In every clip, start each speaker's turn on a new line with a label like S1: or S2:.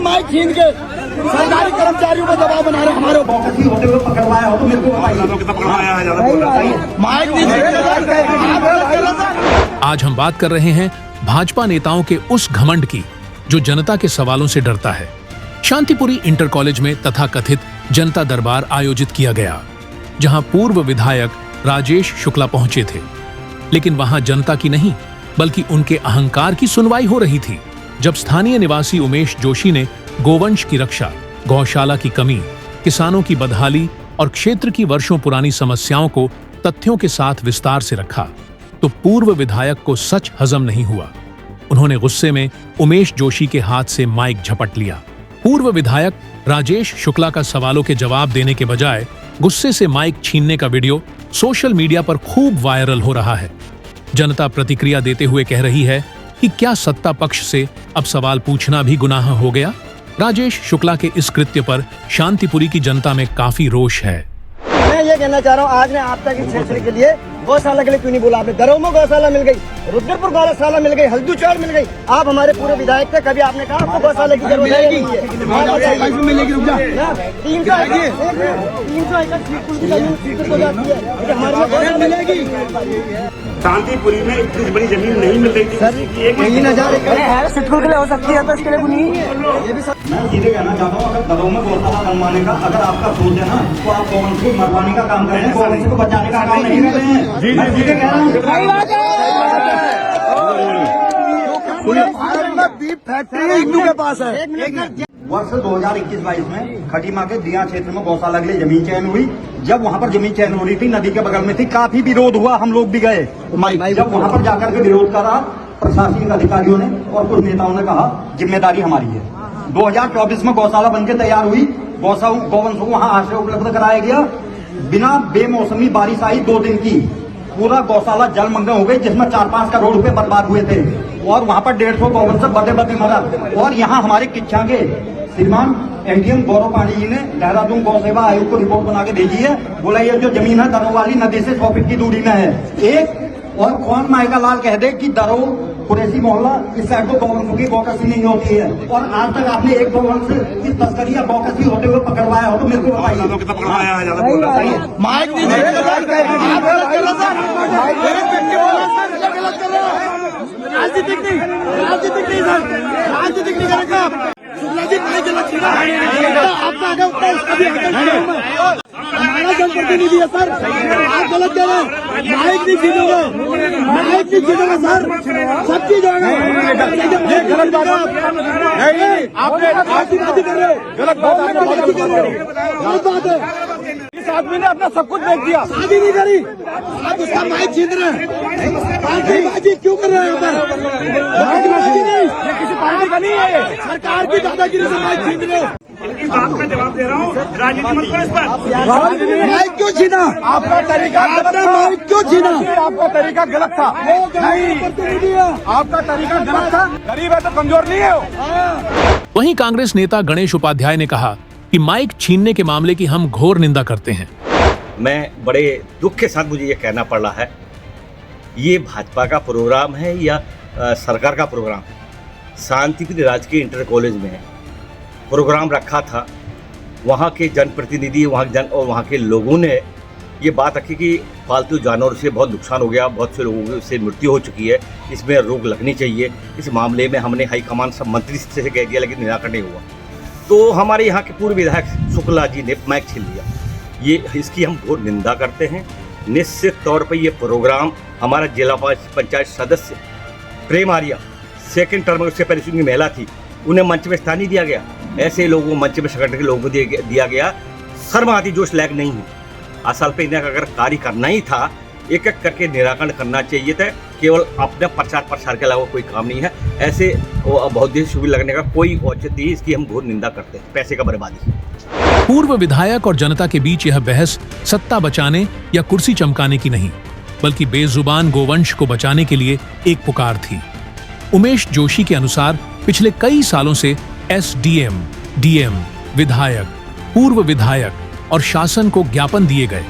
S1: Mic छीन के सरकारी कर्मचारियों को दबाव बना रहे हमारे होते हुए पकड़वाया हो तो मेरे को माइक
S2: आज हम बात कर रहे हैं भाजपा नेताओं के उस घमंड की जो जनता के सवालों से डरता है। शांतिपुरी इंटर कॉलेज में तथाकथित जनता दरबार आयोजित किया गया, जहां पूर्व विधायक राजेश शुक्ला पहुंचे थे, लेकिन वहां जनता की नहीं बल्कि उनके अहंकार की सुनवाई हो रही थी। जब स्थानीय निवासी उमेश जोशी ने गोवंश की रक्षा, गौशाला की कमी, किसानों की बदहाली और क्षेत्र की वर्षों पुरानी समस्याओं को तथ्यों के साथ विस्तार से रखा, तो पूर्व विधायक को सच हजम नहीं हुआ। उन्होंने गुस्से में उमेश जोशी के हाथ से माइक झपट लिया। पूर्व विधायक राजेश शुक्ला का सवालों के जवाब देने के बजाय गुस्से से माइक छीनने का वीडियो सोशल मीडिया पर खूब वायरल हो रहा है। जनता प्रतिक्रिया देते हुए कह रही है कि क्या सत्ता पक्ष से अब सवाल पूछना भी गुनाह हो गया? राजेश शुक्ला के इस कृत्य पर शांतिपुरी की जनता में काफी रोष है।
S1: मैं ये कहना चाह रहा हूँ, आज ने आपदा के क्षेत्र के लिए गौशाला के लिए क्यों नहीं बोला आपने? दरों में गौशाला मिल गई, रुद्रपुर गौशाला मिल गई, हल्दूचौड़ मिल गई। आप हमारे पूरे विधायक थे, कभी आपने कहा आपको गौशाला की जरूरत है? 300 एकड़
S3: शांतिपुरी में इतनी बड़ी जमीन नहीं मिल रही थी सर।
S1: 3000 एकड़ सिटकुल के लिए हो सकती है, तो इसके लिए नहीं है।
S4: मैं सीधे कहना चाहता हूँ, अगर दरों में गौशाला बनवाने का अगर आपका सोच है ना, तो आप गौवंश को मरवाने का काम कर रहे हैं, गौवंश को बचाने का काम नहीं कर रहे हैं। मैं सीधे कह रहा हूँ।
S1: भारत में बीफ फैक्ट्री हिंदू के पास है।
S4: वर्ष 2021-22 में खटीमा के दिया क्षेत्र में गौशाला के लिए जमीन चयन हुई। जब वहाँ पर जमीन चयन हो रही थी, नदी के बगल में थी, काफी विरोध हुआ, हम लोग भी गए। जब वहाँ पर जाकर के विरोध करा प्रशासनिक अधिकारियों ने और कुछ नेताओं ने कहा जिम्मेदारी हमारी है। 2024 में गौशाला बनकर तैयार हुई, गौवंश को वहाँ आश्रय उपलब्ध कराया गया। बिना बेमौसमी बारिश आई 2 दिन की, पूरा गौशाला जलमग्न हो गई, जिसमें 4-5 करोड़ रुपए बर्बाद हुए थे और वहाँ पर 150 गौवंश बदे मरा। और यहाँ हमारे किच्छा के श्रीमान एनडीएम गौरव पांडे जी ने देहरादून गौ सेवा आयोग को रिपोर्ट बना के भेजी है। बोला ये जो जमीन है दरों वाली नदी से 100 फीट की दूरी में है। एक और कौन मायका लाल कह दे कि दरों कुरैशी मोहल्ला इस साइड को गौवंशों की गौकसी नहीं होती है, और आज तक आपने एक गौवंश की तस्करी या गौकसी होते हुए पकड़वाया हो तो मेरे को बताइए।
S1: माइक राजनीतिक नहीं सर, राजनीतिक नहीं करेगा शुक्ला जी। माइक गलत छीना आपका आगे उतना उसका भी हमारा जनप्रतिनिधि है सर, आप गलत कह रहे हैं। माइक नहीं छीनोगे, माइक नहीं छीनोगे सर, सब चीज होगा। ये गलत बात है, आपने शादी कर रहे, गलत बात है। इस आदमी ने अपना सब कुछ बेच दिया, शादी नहीं करी, आप उसका माइक छीन रहे हैं। पार्टी क्यों कर रहे हैं यहाँ पर? ये किसी पार्टी का नहीं है, सरकार की दादागिरी से माइक छीन रहे हो।
S3: इनकी बात का जवाब दे रहा हूँ, राजनीति मत करो इस पर।
S1: माइक क्यों छीना? आपका तरीका माइक क्यों छीना?
S3: आपका तरीका गलत था।
S1: नहीं,
S3: आपका तरीका गलत था। गरीब है तो कमजोर नहीं है।
S2: वहीं कांग्रेस नेता गणेश उपाध्याय ने कहा कि माइक छीनने के मामले की हम घोर निंदा करते हैं।
S5: मैं बड़े दुख के साथ मुझे ये कहना पड़ रहा है, ये भाजपा का प्रोग्राम है या सरकार का प्रोग्राम? शांतिपुरी राजकीय इंटर कॉलेज में प्रोग्राम रखा था, वहाँ के जनप्रतिनिधि, और वहाँ के लोगों ने ये बात रखी कि पालतू जानवरों से बहुत नुकसान हो गया, बहुत से लोगों से मृत्यु हो चुकी है, इसमें रोक लगनी चाहिए। इस मामले में हमने हाईकमान सब मंत्री से कह दिया, लेकिन निराकरण नहीं हुआ। तो हमारे यहाँ के पूर्व विधायक शुक्ला जी ने माइक छीन लिया। ये इसकी हम घोर निंदा करते हैं। निश्चित तौर पर ये प्रोग्राम हमारा जिला पंचायत सदस्य प्रेम आर्या सेकंड टर्म में, उससे पहले उनकी महिला थी, उन्हें मंच में स्थान नहीं दिया गया। ऐसे लोगों को मंच में संगठन के लोगों को दिया गया। शर्म आती जो इस लायक नहीं है। असल पे इन्हें अगर कार्य करना ही था, एक एक करके निराकरण करना चाहिए था। केवल अपने प्रचार के अलावा कोई काम नहीं है। ऐसे बहुद्देशीय शिविर लगने का कोई औचित्य नहीं, इसकी हम घोर निंदा करते हैं। पैसे का बर्बादी।
S2: पूर्व विधायक और जनता के बीच यह बहस सत्ता बचाने या कुर्सी चमकाने की नहीं, बल्कि बेजुबान गोवंश को बचाने के लिए एक पुकार थी। उमेश जोशी के अनुसार पिछले कई सालों से एसडीएम, डीएम, विधायक, पूर्व विधायक और शासन को ज्ञापन दिए गए,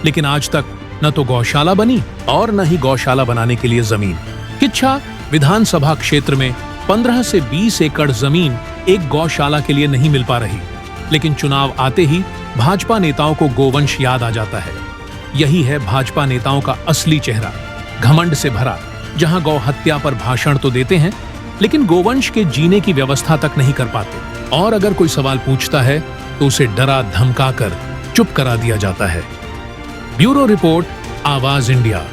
S2: लेकिन आज तक न तो गौशाला बनी और न ही गौशाला बनाने के लिए जमीन। किच्छा विधानसभा क्षेत्र में 15 से 20 एकड़ जमीन एक गौशाला के लिए नहीं मिल पा रही, लेकिन चुनाव आते ही भाजपा नेताओं को गोवंश याद आ जाता है। यही है भाजपा नेताओं का असली चेहरा, घमंड से भरा, जहां गौ हत्या पर भाषण तो देते हैं लेकिन गोवंश के जीने की व्यवस्था तक नहीं कर पाते। और अगर कोई सवाल पूछता है तो उसे डरा धमकाकर चुप करा दिया जाता है। ब्यूरो रिपोर्ट, आवाज इंडिया।